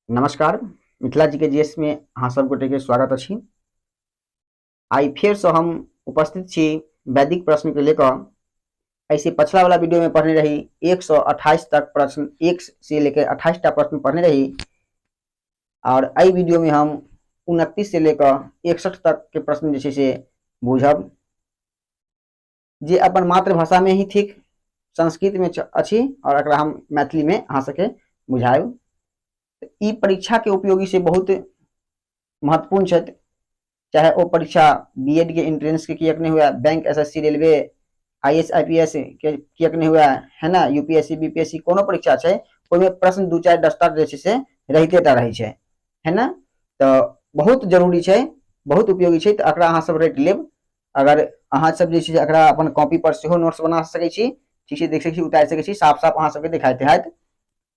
नमस्कार, मिथिला जी के जीएस में अहाँ सब गोटे के स्वागत अछि। आई फिर से हम उपस्थित छी वैदिक प्रश्न के लेकर। ऐसे पछला वाला वीडियो में पढ़ने रही 128 तक प्रश्न, 1 से लेकर 28 टा प्रश्न पढ़ने रही, और आई वीडियो में हम 29 से लेकर 61 तक के प्रश्न जैसे से बुझब, जे अपन मातृभाषा में ही ठीक संस्कृत में अच्छी, और एकरा हम मैथिली में अहाँ सबके बुझायब। ई परीक्षा के उपयोगी से बहुत महत्वपूर्ण है, चाहे वो परीक्षा बीएड के एंट्रेंस के कियक नहीं हुआ, bank, SSC, railway, IAS IPS के कियक नहीं हुआ है ना, यूपीएससी बीपीएससी कोनो परीक्षा है ओहिमे प्रश्न 2-4 10 जे से रहते टा रहे है ना। तो बहुत जरूरी है, बहुत उपयोगी है, तो एकरा अहाँ सब रट लेब। अगर अहाँ सब जे छै एकरा अपन कॉपी पर सेहो नोट्स बना सकै छी, ठीक है, देख सकै छी, उतार सकै छी, साफ साफ अहाँ सबके दिखाते है,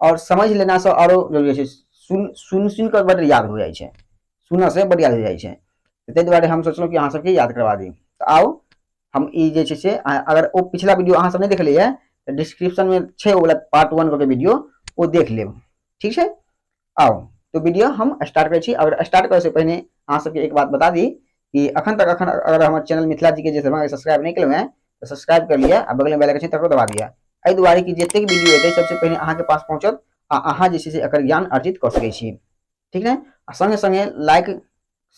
और समझ लेना से और जरूरी है। सुन कर बड़ याद हो जाए छै, सुन से बड़ याद हो जाए छै, ताहि दुआरे हम सोचलहुँ कि अहाँ सबके याद करवा दी। तो आओ हम ई जे छै से, अगर वो पिछला वीडियो अहाँ सब नहीं देखलिए तो डिस्क्रिप्शन में छै वो वाला पार्ट 1 के वीडियो, वो देख लेब, ठीक है। आओ तो वीडियो हम स्टार्ट करै छी। अगर स्टार्ट करे से पहले अहाँ सबके एक बात बता दी कि अखन अगर हमारे चैनल मिथिला जी के जे सब्सक्राइब नहीं केलहुँ हैं तो सब्सक्राइब कर लिया, आ बगल में बेल आइकन छै तकरो दबा दिया, एहि दुआरे कि जतेक वीडियो एतै सबसे पहले अहाँ के पास पहुँचत, आ अहाँ जे छै से एकर ज्ञान अर्जित कर सकै छी, ठीक है। आ संगे संगे लाइक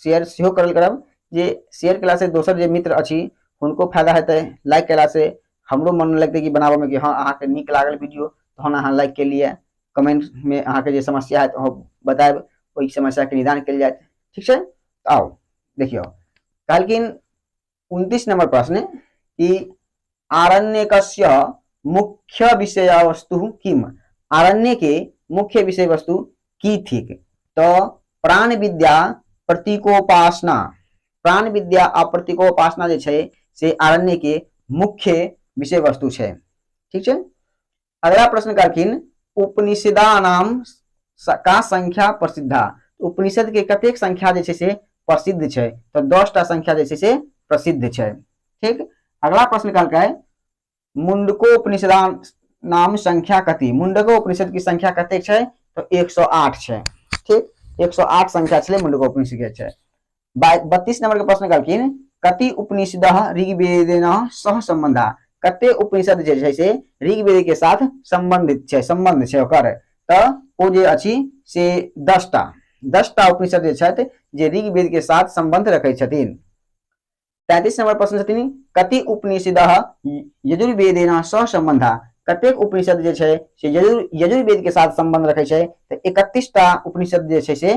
शेयर सेहो करल करब, जे शेयर केला से दोसर जे मित्र अछि हुनको फायदा हेतै, लाइक केला से हमरो मन लगतै कि बनाबे में कि हाँ अहाँ के नीक लागल वीडियो, तहन अहाँ लाइक के लिए। कमेंट में अहाँ के जे समस्या है तो बताएब, ओहि समस्या के निदान कल जाए, ठीक है। तो आओ देखियो, कहलखिन 29 नंबर प्रश्न कि आरण्यकस्य मुख्य विषय वस्तु किम, आरण्य के मुख्य विषय वस्तु की थिक। तो प्राण विद्या प्रतीकोपासना, प्राण विद्या आ प्रतीकोपासना जे छै से आरण्य के मुख्य विषय वस्तु छै, ठीक है। अगला प्रश्न कहलखिन उपनिषदा नाम का संख्या प्रसिद्धा, उपनिषद के कतेक संख्या जे छै से प्रसिद्ध छै, तो 10 टा संख्या जे छै से प्रसिद्ध छै, ठीक। अगला प्रश्न कहलकै मुंडकोपनिषदा नाम संख्या कति, मुंडको उपनिषद की संख्या कतेक छै, तो 108 छै, ठीक, 108 संख्या छलै मुंडकोपनिषद के छै। 32 नंबर के प्रश्न कहलखिन कति उपनिषद ऋग्वेदेन सह संबंधा, कते उपनिषद जे छै से ऋग्वेद के साथ संबंधित छै, संबंध छै ओकर, तो ओ जे अछि से 10 टा उपनिषद जे छथि जे ऋग्वेद के साथ संबंध रखै छथिन। 33 नंबर प्रश्न छथिन कति उपनिषद यजुर्वेदेन सह संबंधा, कतेक उपनिषद जे छै से यजुर्वेद के साथ संबंध रखै छै, तो 31 टा उपनिषद जे छै से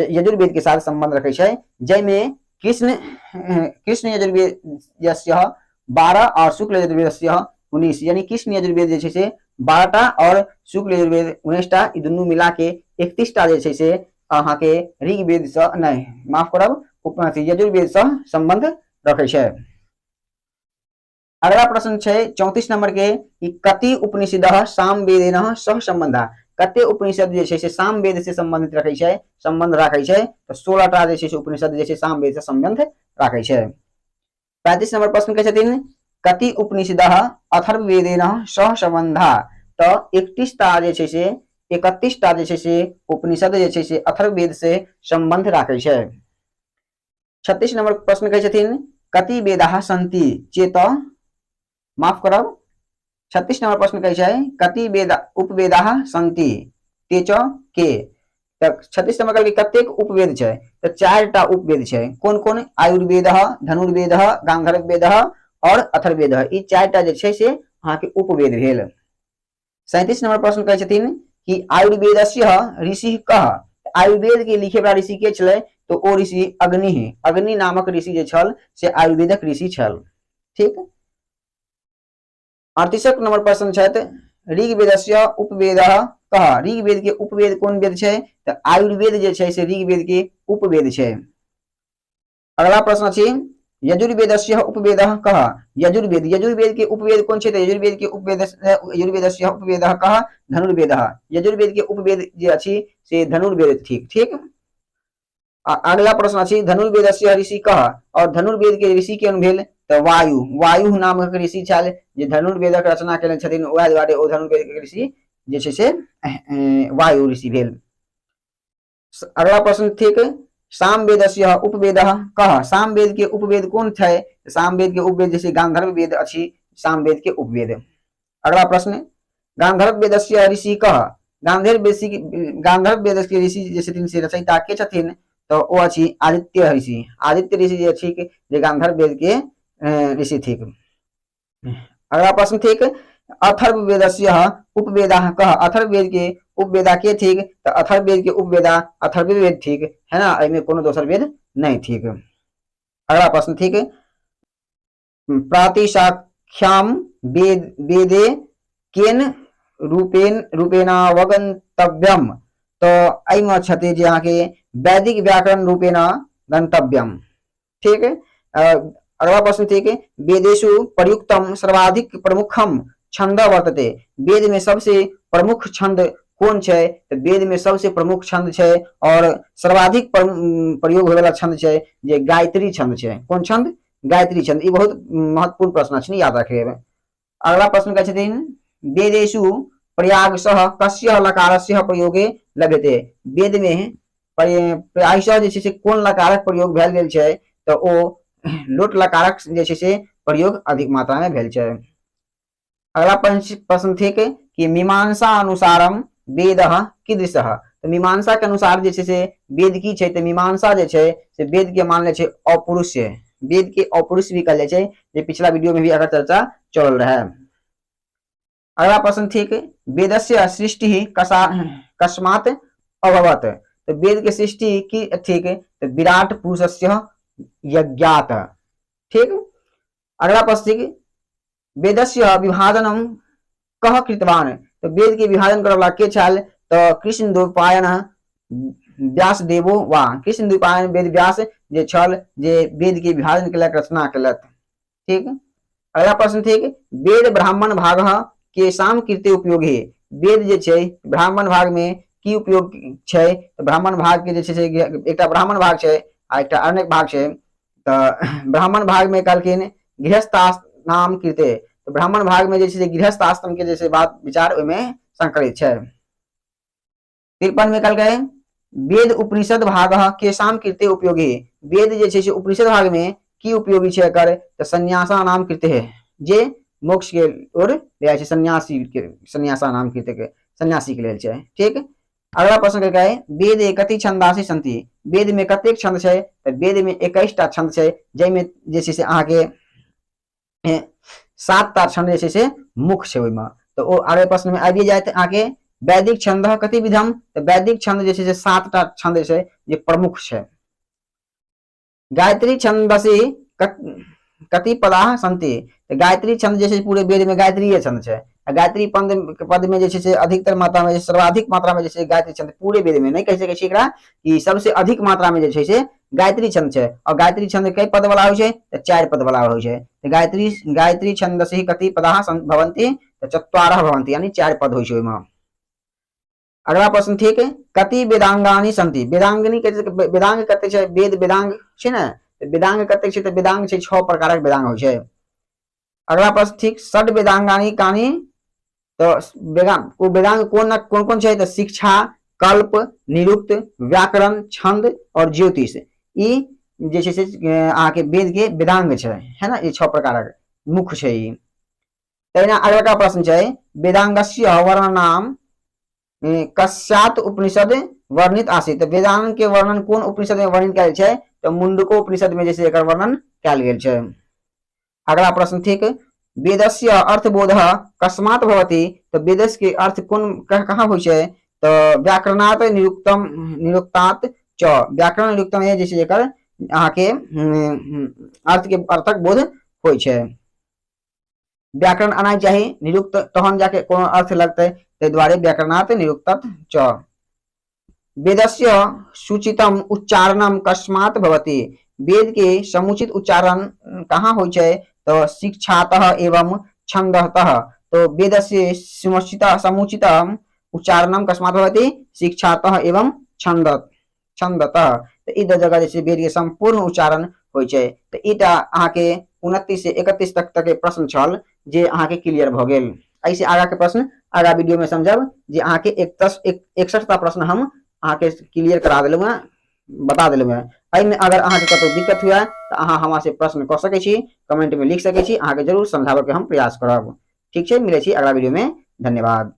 यजुर्वेद के साथ संबंध रखै छै, जैमें कृष्ण यजुर्वेदस्य 12 और शुक्ल यजुर्वेदस्य 19, यानी कृष्ण यजुर्वेद जे छै से 12 टा और शुक्ल यजुर्वेद 19 टा, ई दुनू मिला के 31 टा जे छै से अहाँ के ऋग्वेद से नहीं, माफ करब, यजुर्वेद से संबंध रखे छै। अगला प्रश्न छै 34 नंबर के कति उपनिषद सामवेदेन सह संबंधा, कते उपनिषद जे छै से सामवेद से संबंधित रखे छै, संबंध राखे छै, तो 16 टा जे छै से उपनिषद जे छै सामवेद से संबंध राखे छै। 35 नंबर प्रश्न के छथिन कति उपनिषद अथर्ववेदेन सह संबंधा, तो 31 टा जे छै से 31 टा जे छै से उपनिषद जे छै से अथर्ववेद से संबंध राखे छै। 36 नंबर प्रश्न कहे छथिन कति वेदाः सन्ति चेत, माफ करब, 36 नंबर प्रश्न कहे छै कति वेद उपवेदाः सन्ति तेच के, तो 36 नंबर के कतेक उपवेद छै, तो 4 टा उपवेद छै, कोन कोन, आयुर्वेद, धनुर्वेद, गांधर्व वेद और अथर्ववेद, ई 4 टा जे छै से अहाँ के उपवेद भेल। 37 नंबर प्रश्न कहे छथिन कि आयुर्वेदस्य ऋषि कह, आयुर्वेद के लिखे वाला ऋषि के छलै, तो ओ ऋषि अग्नि, अग्नि नामक ऋषि जे छल से आयुर्वेदक ऋषि छल, ठीक। 38 नंबर प्रश्न छथि ऋग्वेदस्य उपवेदः कह, ऋग्वेद के उपवेद कोन वेद छै, तो आयुर्वेद जे छै से ऋग्वेद के उपवेद छै। अगला प्रश्न अछि यजुर्वेदस्य उपवेदः कह, यजुर्वेद, यजुर्वेद के उपवेद कौन छै, तो यजुर्वेद के उपवेद, यजुर्वेदस्य उपवेदः कह धनुर्वेदः, यजुर्वेद के उपवेद जे अछि से धनुर्वेद थिक, ठीक। अगला प्रश्न अछि धनुर्वेदस्य ऋषि कह, और धनुर्वेद के ऋषि के भेल, तो वायु, वायु नामक ऋषि छल जे धनुर्वेदक रचना केने छथिन, वएह दुआरे ओ धनुर्वेद के ऋषि जे छै से वायु ऋषि भेल। अगला प्रश्न ठीक, सामवेदस्य उपवेदः कः? सामवेद के उपवेद कौन थे? सामवेद के उपवेद जैसे गांधर्व वेद अच्छी सामवेद के उपवेद। अगला प्रश्न, गांधर्व वेदस्य ऋषि कः? गांधर्व वेद के ऋषि जैसे तीन से रचयिता के छथिन तो वो अछि आदित्य ऋषि। आदित्य ऋषि जे ठीक जे गांधर्व वेद के ऋषि ठीक। अगला प्रश्न ठीक, अथर्ववेदस्य उपवेदा कः? अथर्ववेद के उपवेदा के ठीक? तो अथर्ववेद के उपवेदा अथर्ववेद ठीक है ना, इनमें कोनो दोसर वेद नहीं ठीक। अगला प्रश्न ठीक, प्रातिशाख्याम वेदे केन रूपेणावगंतव्यम? तो एहिमे छथि जे अहाँके वैदिक व्याकरण रूपेण गंतव्यम ठीक। अगला प्रश्न ठीक, वेदेषु प्रयुक्तम सर्वाधिक प्रमुखम छंद वर्तते? वेद में सबसे प्रमुख छंद कौन है? तो वेद में सबसे प्रमुख छंद है और सर्वाधिक प्रयोग होने वाला छंद है जे गायत्री छंद है। कौन छंद? गायत्री छंद। ये बहुत महत्वपूर्ण प्रश्न है, याद रखिए। अगला प्रश्न क्या छथिन, वेदेषु प्रयागसः कस्य लकारस्य प्रयोगे लभ्यते? वेद में प्रयागसः जे छै से कोन लकारक प्रयोग भेल गेल छै? तो ओ लोट लकारक जे छै से प्रयोग अधिक मात्रा में भेल छै। अगला प्रश्न ठीक कि मीमांसा अनुसारम वेदः कीदृशः? तो मीमांसा के अनुसार जे छै से वेद की छै? तो मीमांसा जे छै से वेद के मानले छै अपौरुषीय। वेद के अपौरुष भी कहल छै, जे पिछला वीडियो में भी अगर चर्चा चल रहा है। अगला प्रश्न ठीक, वेदस्य सृष्टि कस्मात् अभवत्? तो वेद के सृष्टि की ठीक? तो विराट पुरुषस्य यज्ञात् ठीक। अगला प्रश्न ठीक, वेदस्य विभाजनम कः कृतवान? तो वेद के विभाजन करला के छल? तो कृष्णद्वैपायन व्यासदेवो वा। कृष्णद्वैपायन वेद व्यास जे छल जे वेद के विभाजन केलक, रचना केलक ठीक। अगला प्रश्न ठीक, वेद ब्राह्मण भाग के साम कृते उपयोगी? वेद जे छै ब्राह्मण भाग में की उपयोग छै? तो ब्राह्मण भाग के जे छै से एकटा ब्राह्मण भाग छै आ एकटा अन्य भाग छै। तो ब्राह्मण भाग में कहलखिन गृहस्थाश्रम कृते। तो ब्राह्मण भाग में जैसे गृहस्थ आश्रम के जैसे बात विचार में संकलित है। 53 में कहल गए वेद उपनिषद भाग के साम कृते उपयोगी? वेद जे छै उपनिषद भाग में की उपयोगी छै एकर? तो संन्यासा नाम कृते है, जे मोक्ष के ओर ले जाय छै, संन्यासा नाम कृते के सन्यासी के लेल छै ठीक। अगला प्रश्न कहल गए वेद कति छंदासी सन्ति? वेद में कतेक छंद छै? तो वेद में 21 टा छंद छै, जैमे जे छै से अहाँके 7 टा छंद जे छै से मुख्य छै ओइमे। तो ओ अगले प्रश्न में आबि जायत अहाँके वैदिक छंद कति विधम? तो वैदिक छंद जे छै से 7 टा छंद जे छै जे प्रमुख छै। गायत्री छंदसी कति पदाः सन्ति? तो गायत्री छंद जे छै पूरे वेद में गायत्रीय छंद छै। गायत्री पद में जे छै से अधिकतर मात्रा में, सर्वाधिक मात्रा में जे छै गायत्री छंद पूरे वेद में। नहीं कह सकै छी एकरा कि सबसे अधिक मात्रा में जे छै से गायत्री छंद छै। और गायत्री छंद कई पद वाला होइ छै? तो 4 पद वाला होइ छै। तो गायत्री छंदसी कति पदाः भवन्ति? तो 4 भवन्ति, यानी 4 पद होइ छै ओइमे। अगला प्रश्न ठीक, कति वेदांगानी सन्ति? वेदांग कते छै? वेद वेदांग छै ने, वेदांग कते छै? तो वेदांग छै 6 प्रकारक वेदांग होइ छै। अगला प्रश्न ठीक, षड वेदांगानी कानी? तो वेदांग कौन छै? तो शिक्षा, कल्प, निरुक्त, व्याकरण, छंद और ज्योतिष। ई जे छै से अहाँके वेद के वेदांग छै है ना, ये 6 प्रकारक मुख्य छै ई। तहिना अगला प्रश्न छै वेदांगस्य वर्णनाम कस्यात उपनिषद वर्णित आसीत? तो वेदांग के वर्णन कौन उपनिषद में वर्णित कयल छै? तो मुंडको उपनिषद में जैसे एकर वर्णन कयल गेल छै। अगला प्रश्न ठीक, वेदस्य अर्थबोध कस्मात् भवति? तो वेदस्य के अर्थ कौन कहाँ होइ छै? तो व्याकरणात् निरुक्तात् च। व्याकरण निरुक्त में जैसे एकर अहाँके अर्थ के अर्थक बोध होइ छै। व्याकरण आना चाहिए, निरुक्त तहन जाके कोनो अर्थ लगते, ते द्वारे व्याकरणात् निरुक्तात् च। वेदस्य सूचितम उच्चारणम कस्मात् भवति? वेद के समुचित उच्चारण कहाँ होइ छै? तो शिक्षातः एवं छंदतः। तो वेदस्य समुचित उच्चारणम कस्मात् भवति? शिक्षातः एवं छंदतः। तो ई जगह जैसे वेद के संपूर्ण उच्चारण होइ छै। तो ईटा अहाँके 29 से 31 तक के प्रश्न छल जे अहाँके क्लियर भ गेल। ऐसे आगा के प्रश्न आगा वीडियो में समझब जे अहाँके 61 टा प्रश्न हम अहाँ के क्लियर करा देलहुँ हैं, बता देलहुँ हैं। एहिमे अगर अहाँ के कतौ दिक्कत हुए तो अहाँ हमरा से प्रश्न कऽ सकै छी, कमेंट में लिख सकै छी, अहाँ के जरूर समझाबे के हम प्रयास करब। ठीक छै, मिलै छी अगला वीडियो में। धन्यवाद।